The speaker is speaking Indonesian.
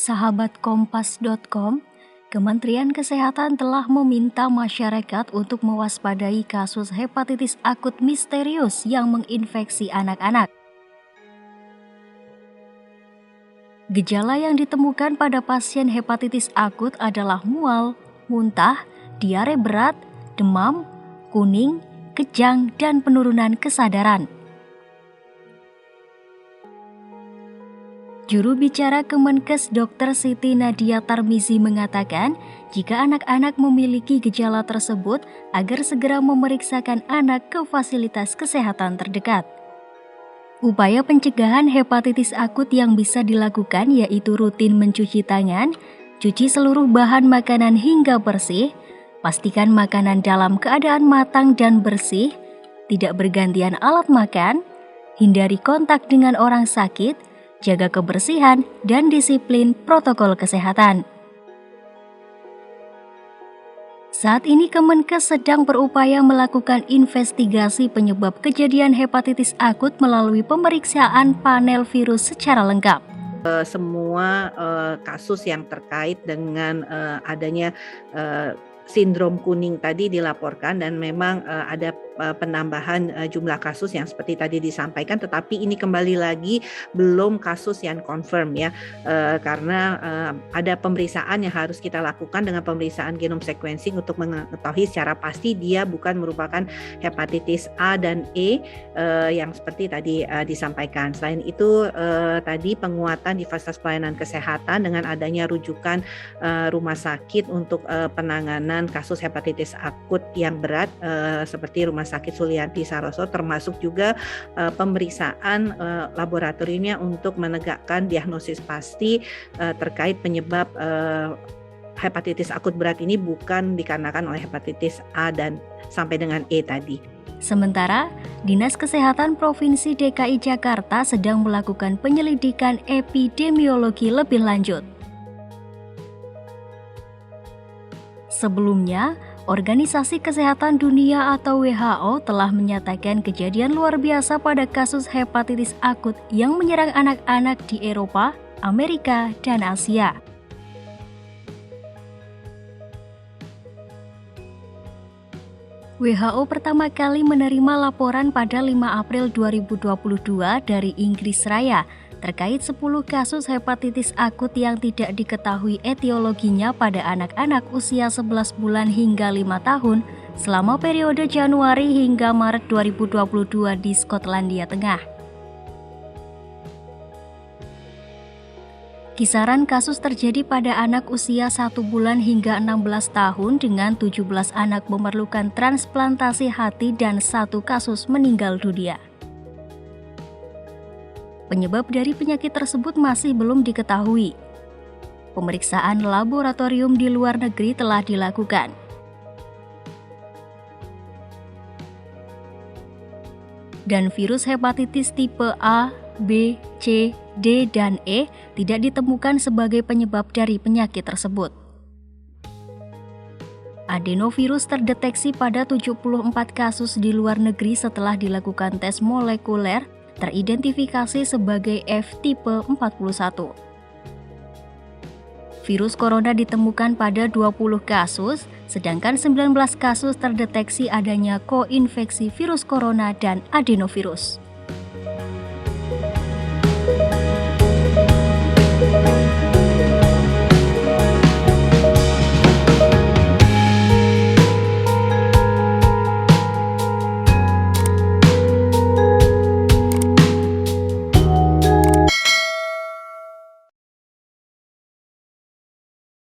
sahabatkompas.com, Kementerian Kesehatan telah meminta masyarakat untuk mewaspadai kasus hepatitis akut misterius yang menginfeksi anak-anak. Gejala yang ditemukan pada pasien hepatitis akut adalah mual, muntah, diare berat, demam, kuning, kejang, dan penurunan kesadaran. Juru bicara Kemenkes Dr. Siti Nadia Tarmizi mengatakan, jika anak-anak memiliki gejala tersebut, agar segera memeriksakan anak ke fasilitas kesehatan terdekat. Upaya pencegahan hepatitis akut yang bisa dilakukan yaitu rutin mencuci tangan, cuci seluruh bahan makanan hingga bersih, pastikan makanan dalam keadaan matang dan bersih, tidak bergantian alat makan, hindari kontak dengan orang sakit, jaga kebersihan, dan disiplin protokol kesehatan. Saat ini Kemenkes sedang berupaya melakukan investigasi penyebab kejadian hepatitis akut melalui pemeriksaan panel virus secara lengkap. Semua kasus yang terkait dengan adanya sindrom kuning tadi dilaporkan dan memang ada penambahan jumlah kasus yang seperti tadi disampaikan, tetapi ini kembali lagi belum kasus yang confirm ya, karena ada pemeriksaan yang harus kita lakukan dengan pemeriksaan genome sequencing untuk mengetahui secara pasti dia bukan merupakan hepatitis A dan E yang seperti tadi disampaikan. Selain itu tadi penguatan di fasilitas pelayanan kesehatan dengan adanya rujukan rumah sakit untuk penanganan kasus hepatitis akut yang berat seperti Rumah Sakit Sulianti Saroso, termasuk juga pemeriksaan laboratoriumnya untuk menegakkan diagnosis pasti terkait penyebab hepatitis akut berat ini bukan dikarenakan oleh hepatitis A dan sampai dengan E tadi. Sementara, Dinas Kesehatan Provinsi DKI Jakarta sedang melakukan penyelidikan epidemiologi lebih lanjut. Sebelumnya, Organisasi Kesehatan Dunia atau WHO telah menyatakan kejadian luar biasa pada kasus hepatitis akut yang menyerang anak-anak di Eropa, Amerika, dan Asia. WHO pertama kali menerima laporan pada 5 April 2022 dari Inggris Raya terkait 10 kasus hepatitis akut yang tidak diketahui etiologinya pada anak-anak usia 11 bulan hingga 5 tahun selama periode Januari hingga Maret 2022 di Skotlandia Tengah. Kisaran kasus terjadi pada anak usia 1 bulan hingga 16 tahun dengan 17 anak memerlukan transplantasi hati dan 1 kasus meninggal dunia. Penyebab dari penyakit tersebut masih belum diketahui. Pemeriksaan laboratorium di luar negeri telah dilakukan. Dan virus hepatitis tipe A, B, C, D, dan E tidak ditemukan sebagai penyebab dari penyakit tersebut. Adenovirus terdeteksi pada 74 kasus di luar negeri setelah dilakukan tes molekuler, teridentifikasi sebagai F tipe 41. Virus corona ditemukan pada 20 kasus, sedangkan 19 kasus terdeteksi adanya koinfeksi virus corona dan adenovirus.